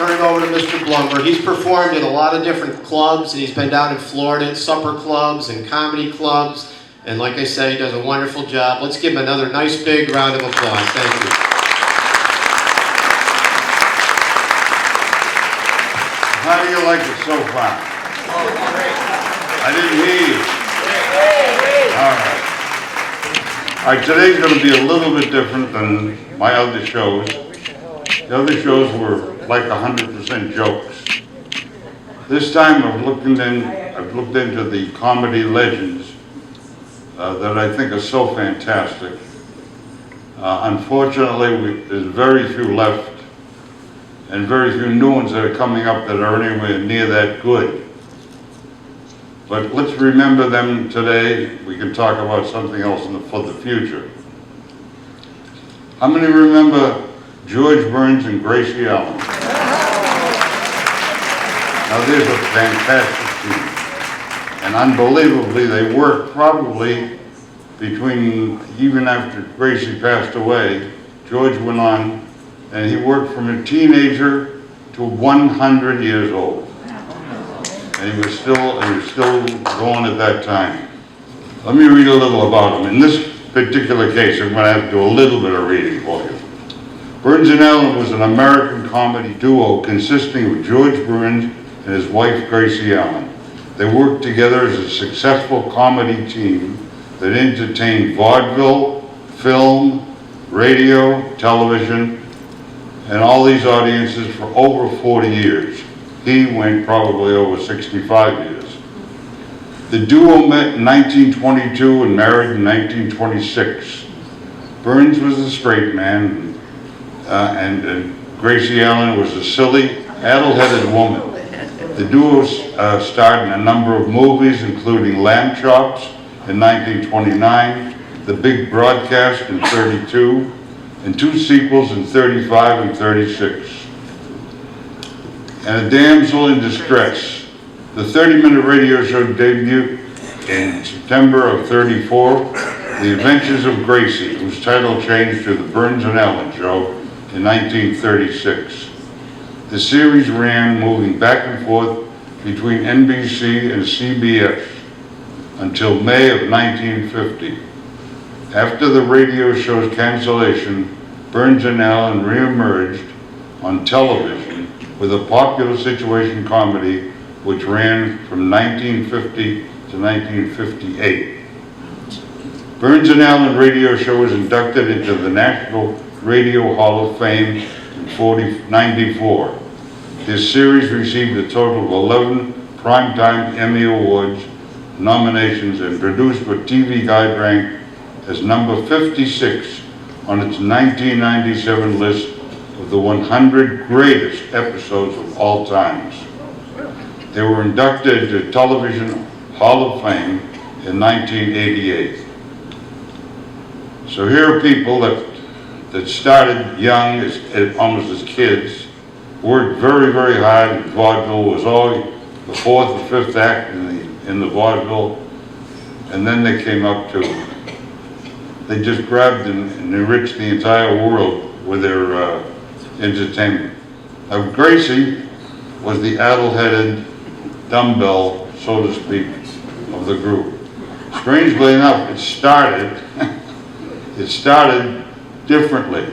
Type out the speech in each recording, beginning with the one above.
turn it over to Mr. Blumberg. He's performed in a lot of different clubs, and he's been down in Florida at supper clubs and comedy clubs. And like I said, he does a wonderful job. Let's give him another nice big round of applause. Thank you. How do you like it so far? I didn't hear you. All right, today's going to be a little bit different than my other shows. The other shows were like 100% jokes. This time I've looked into the comedy legends that I think are so fantastic. Unfortunately, there's very few left, and very few new ones that are coming up that are anywhere near that good. But let's remember them today. We can talk about something else for the future. How many remember George Burns and Gracie Allen? Now there's a fantastic team. And unbelievably, they worked probably between, even after Gracie passed away, George went on and he worked from a teenager to 100 years old. And he was still going at that time. Let me read a little about him. In this particular case, I'm going to have to do a little bit of reading for you. Burns and Allen was an American comedy duo consisting of George Burns and his wife Gracie Allen. They worked together as a successful comedy team that entertained vaudeville, film, radio, television, and all these audiences for over 40 years. He went probably over 65 years. The duo met in 1922 and married in 1926. Burns was a straight man, and Gracie Allen was a silly, addle-headed woman. The duo starred in a number of movies, including Lamb Chops in 1929, The Big Broadcast in 32, and two sequels in 35 and 36. And A Damsel in Distress. The 30-minute radio show debuted in September of 34, The Adventures of Gracie, whose title changed to The Burns and Allen Show in 1936. The series ran moving back and forth between NBC and CBS until May of 1950. After the radio show's cancellation, Burns and Allen reemerged on television with a popular situation comedy which ran from 1950 to 1958. Burns and Allen radio show was inducted into the National Radio Hall of Fame in 94. This series received a total of 11 Primetime Emmy Awards nominations and produced what TV Guide ranked as number 56 on its 1997 list of the 100 greatest episodes of all times. They were inducted into Television Hall of Fame in 1988. So here are people that started young, almost as kids, worked very, very hard. Vaudeville was always the fourth or fifth act in the vaudeville, and then they came up to, they just grabbed and enriched the entire world with their entertainment. Now Gracie was the addle-headed dumbbell, so to speak, of the group. Strangely enough, it started differently.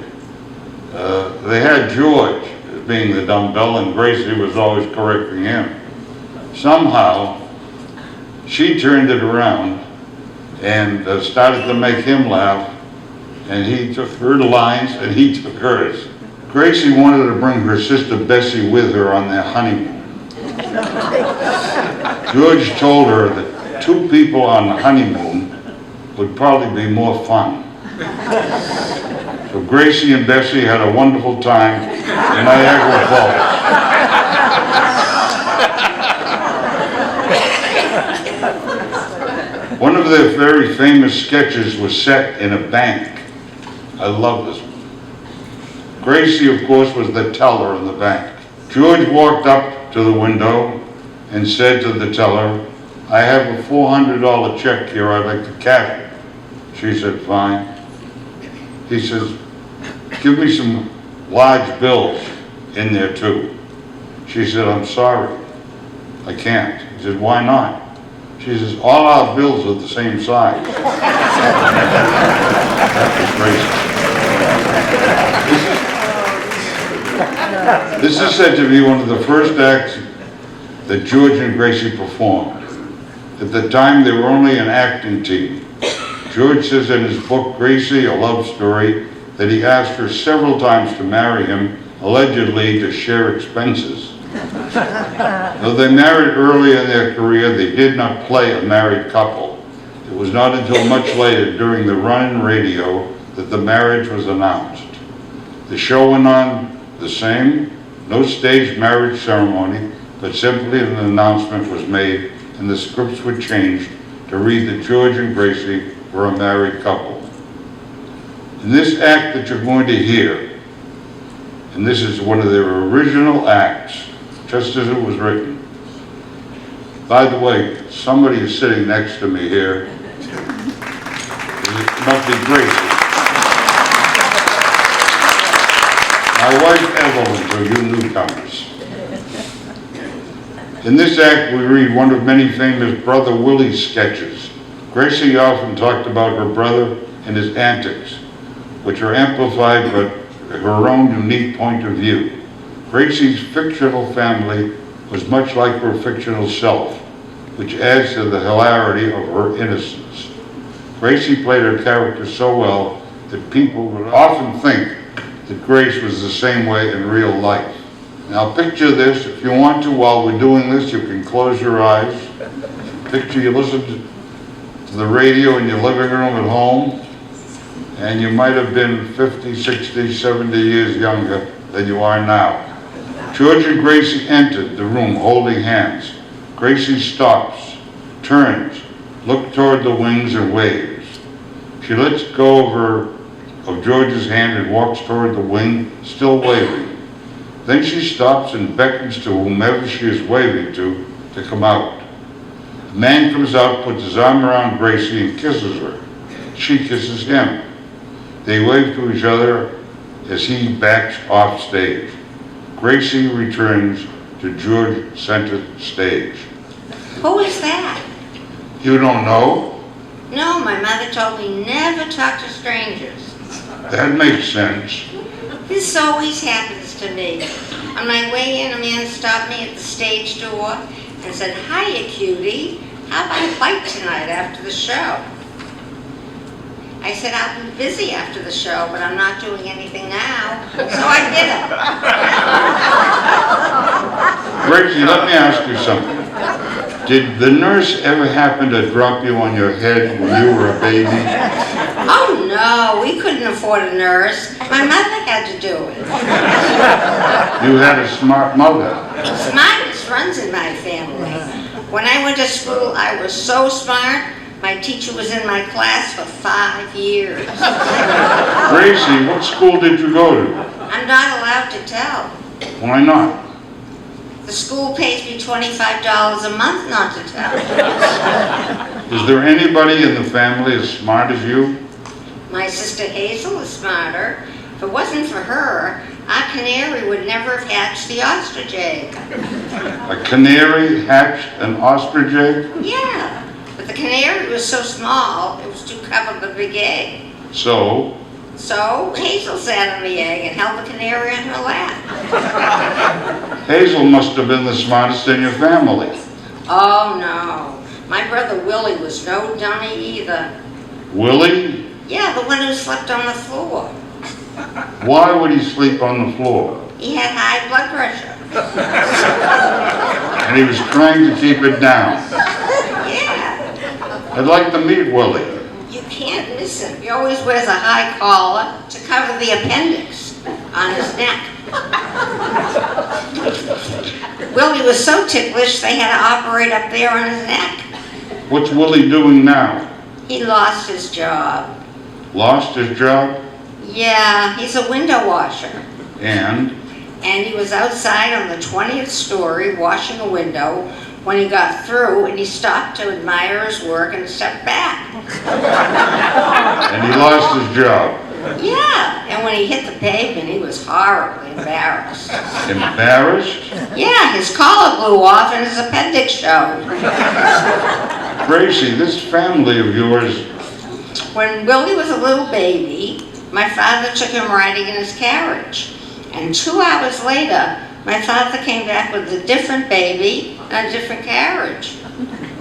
They had George being the dumbbell, and Gracie was always correcting him. Somehow, she turned it around and started to make him laugh, and he took her lines and he took hers. Gracie wanted to bring her sister Bessie with her on their honeymoon. George told her that two people on the honeymoon would probably be more fun. So Gracie and Bessie had a wonderful time in Niagara Falls. One of their very famous sketches was set in a bank. I love this one. Gracie, of course, was the teller in the bank. George walked up to the window and said to the teller, "I have a $400 check here, I'd like to cash it." She said, "Fine." He says, "Give me some large bills in there too." She said, "I'm sorry, I can't." He said, "Why not?" She says, "All our bills are the same size." That was Gracie. This is said to be one of the first acts that George and Gracie performed. At the time, they were only an acting team. George says in his book, Gracie, A Love Story, that he asked her several times to marry him, allegedly to share expenses. Though they married early in their career, they did not play a married couple. It was not until much later, during the run-in radio, that the marriage was announced. The show went on the same, no staged marriage ceremony, but simply an announcement was made and the scripts were changed to read that George and Gracie were a married couple. In this act that you're going to hear, and this is one of their original acts, just as it was written. By the way, somebody is sitting next to me here. It must be Gracie. My wife Evelyn, for you newcomers. In this act, we read one of many famous Brother Willie's sketches. Gracie often talked about her brother and his antics, which are amplified by her own unique point of view. Gracie's fictional family was much like her fictional self, which adds to the hilarity of her innocence. Gracie played her character so well that people would often think that Grace was the same way in real life. Now picture this, if you want to, while we're doing this, you can close your eyes. Picture you listen to the radio in your living room at home, and you might have been 50, 60, 70 years younger than you are now. George and Gracie entered the room holding hands. Gracie stops, turns, looks toward the wings and waves. She lets go of George's hand and walks toward the wing, still waving. Then she stops and beckons to whomever she is waving to come out. A man comes out, puts his arm around Gracie and kisses her. She kisses him. They wave to each other as he backs off stage. Gracie returns to George center stage. Who is that? You don't know? No, my mother told me never talk to strangers. That makes sense. This always happens to me. On my way in, a man stopped me at the stage door and said, "Hiya, cutie. How about a bite tonight after the show?" I said, "I'll be busy after the show, but I'm not doing anything now." So I did it. Gracie, let me ask you something. Did the nurse ever happen to drop you on your head when you were a baby? Oh no, we couldn't afford a nurse. My mother had to do it. You had a smart mother. Smartness runs in my family. When I went to school, I was so smart, my teacher was in my class for 5 years. Gracie, what school did you go to? I'm not allowed to tell. Why not? The school pays me $25 a month not to tell. Is there anybody in the family as smart as you? My sister Hazel is smarter. If it wasn't for her, our canary would never have hatched the ostrich egg. A canary hatched an ostrich egg? Yeah, but the canary was so small, it was too covered with a big egg. So Hazel sat on the egg and held the canary on her lap. Hazel must have been the smartest in your family. Oh no, my brother Willie was no dummy either. Willie? Yeah, the one who slept on the floor. Why would he sleep on the floor? He had high blood pressure. And he was trying to keep it down. Yeah. I'd like to meet Willie. You can't miss him. He always wears a high collar to cover the appendix on his neck. Willie was so ticklish they had to operate up there on his neck. What's Willie doing now? He lost his job. Lost his job? Yeah, he's a window washer. And And he was outside on the 20th story washing a window when he got through, and he stopped to admire his work and stepped back. he lost his job. Yeah, and when he hit the pavement, he was horribly embarrassed. Embarrassed? Yeah, his collar blew off and his appendix showed. Gracie, this family of yours, When Willie was a little baby, my father took him riding in his carriage. And 2 hours later, my father came back with a different baby and a different carriage.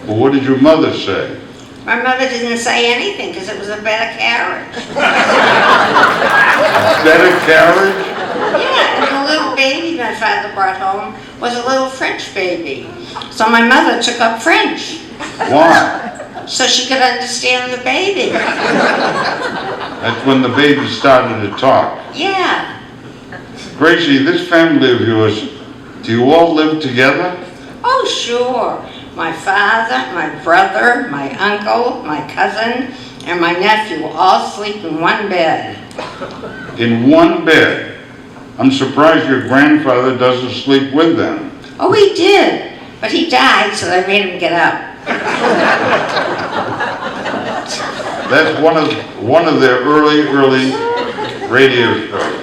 well, what did your mother say? My mother didn't say anything because it was a better carriage. Better carriage? Yeah, and the little baby my father brought home was a little French baby. So my mother took up French Why? so she could understand the baby. That's when the baby started to talk. Yeah. Gracie, this family of yours, do you all live together? Oh, sure. My father, my brother, my uncle, my cousin, and my nephew all sleep in one bed. In one bed? I'm surprised your grandfather doesn't sleep with them. Oh, he did, but he died, so they made him get up. That's one of their early radio shows.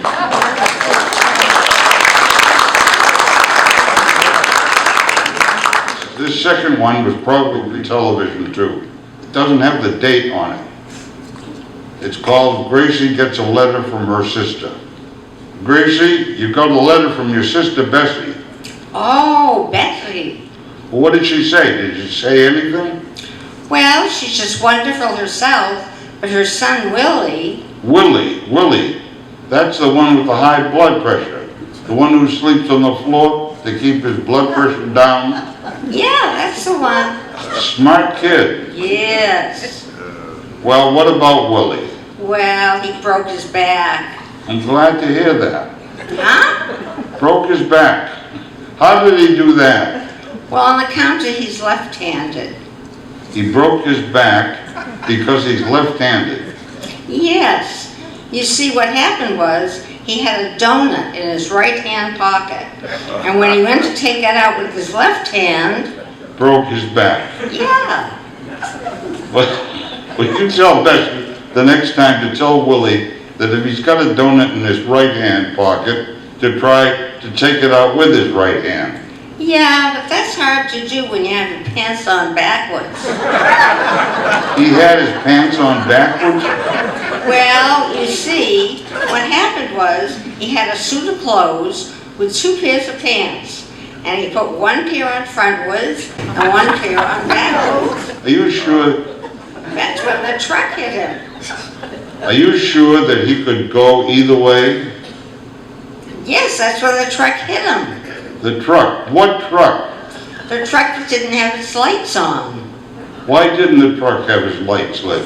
This second one was probably television too. It doesn't have the date on it. It's called Gracie Gets a Letter from Her Sister. Gracie, you got a letter from your sister Bessie. Oh, Betsy. Well, what did she say? Did she say anything? Well, she's just wonderful herself, but her son Willie. Willie. That's the one with the high blood pressure. The one who sleeps on the floor to keep his blood pressure down. Yeah, that's the one. Smart kid. Yes. Well, what about Willie? Well, he broke his back. I'm glad to hear that. Huh? Broke his back. How did he do that? Well, on account of he's left-handed. He broke his back because he's left-handed. Yes. You see, what happened was he had a donut in his right-hand pocket. And when he went to take that out with his left hand... Broke his back. Yeah. Well, you tell Bessie the next time to tell Willie that if he's got a donut in his right-hand pocket, to try to take it out with his right hand. Yeah, but that's hard to do when you have your pants on backwards. He had his pants on backwards? Well, you see, what happened was he had a suit of clothes with 2 pairs of pants. And he put one pair on frontwards and one pair on backwards. Are you sure? That's when the truck hit him. Are you sure that he could go either way? Yes, that's when the truck hit him. The truck? What truck? The truck that didn't have its lights on. Why didn't the truck have his lights lit?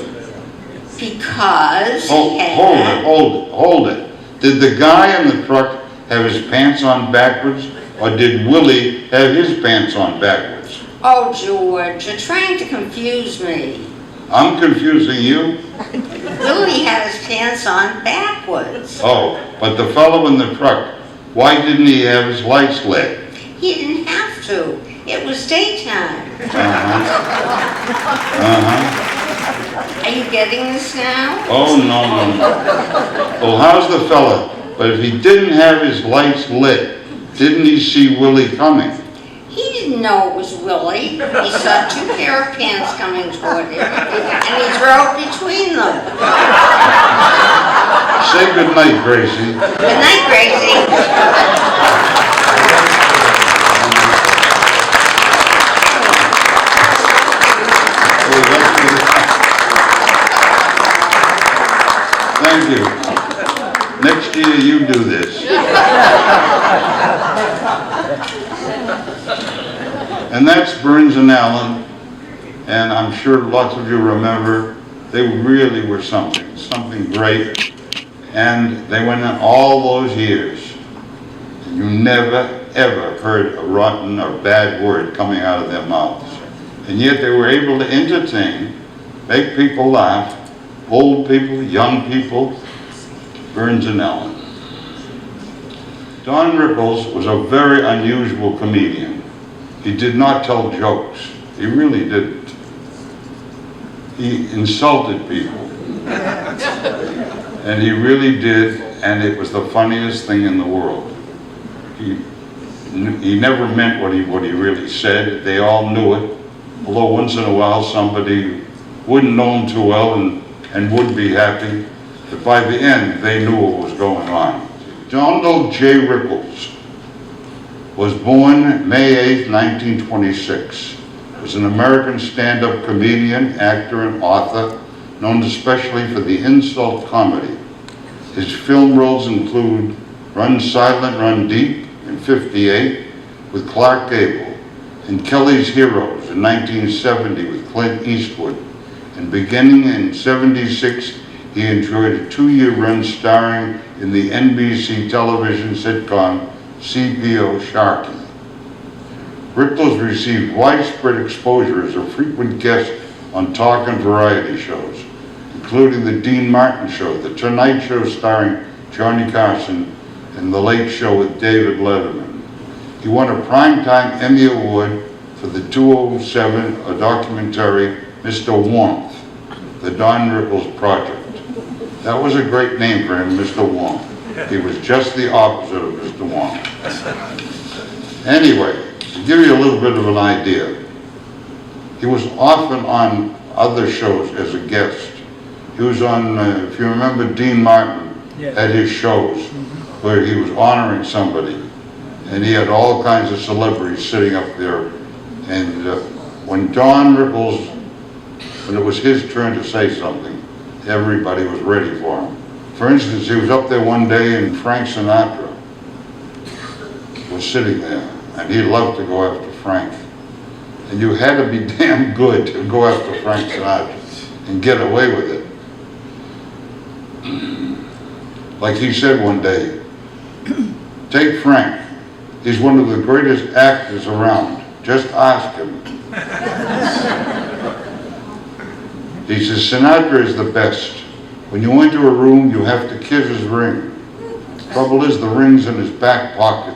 Because Oh, he had... hold it. Did the guy in the truck have his pants on backwards, or did Willie have his pants on backwards? Oh, George, you're trying to confuse me. I'm confusing you? Willie had his pants on backwards. Oh, but the fellow in the truck, why didn't he have his lights lit? He didn't have to. It was daytime. Are you getting this now? Oh, no. Well, how's the fella? But if he didn't have his lights lit, didn't he see Willie coming? He didn't know it was Willie. He saw 2 pair of pants coming toward him, and he drove between them. Say good night, Gracie. Good night, Gracie. Thank you. Next year you do this. And that's Burns and Allen, and I'm sure lots of you remember, they really were something great. And they went in all those years. You never, ever heard a rotten or bad word coming out of their mouths. And yet they were able to entertain, make people laugh, old people, young people, Burns and Allen. Don Rickles was a very unusual comedian. He did not tell jokes. He really didn't. He insulted people. And he really did, and it was the funniest thing in the world. He never meant what he really said. They all knew it, although once in a while somebody wouldn't know him too well and would be happy. But by the end, they knew what was going on. Donald J. Rickles was born May 8, 1926. He was an American stand-up comedian, actor, and author, known especially for the insult comedy. His film roles include Run Silent, Run Deep in '58 with Clark Gable, and Kelly's Heroes in 1970 with Clint Eastwood. And beginning in '76, he enjoyed a 2-year run starring in the NBC television sitcom CBO Sharky. Rickles received widespread exposure as a frequent guest on talk and variety shows, including The Dean Martin Show, The Tonight Show starring Johnny Carson, and The Late Show with David Letterman. He won a Primetime Emmy Award for the 2007 documentary Mr. Warmth, The Don Rickles Project. That was a great name for him, Mr. Warmth. He was just the opposite of Mr. Warmth. Anyway, to give you a little bit of an idea, he was often on other shows as a guest. He was on, if you remember Dean Martin, at his shows, where he was honoring somebody. And he had all kinds of celebrities sitting up there. And when Don Rickles, when it was his turn to say something, everybody was ready for him. For instance, he was up there one day and Frank Sinatra was sitting there. And he loved to go after Frank. And you had to be damn good to go after Frank Sinatra and get away with it. Like he said one day, take Frank. He's one of the greatest actors around. Just ask him. He says, Sinatra is the best. When you enter a room, you have to kiss his ring. Trouble is, the ring's in his back pocket.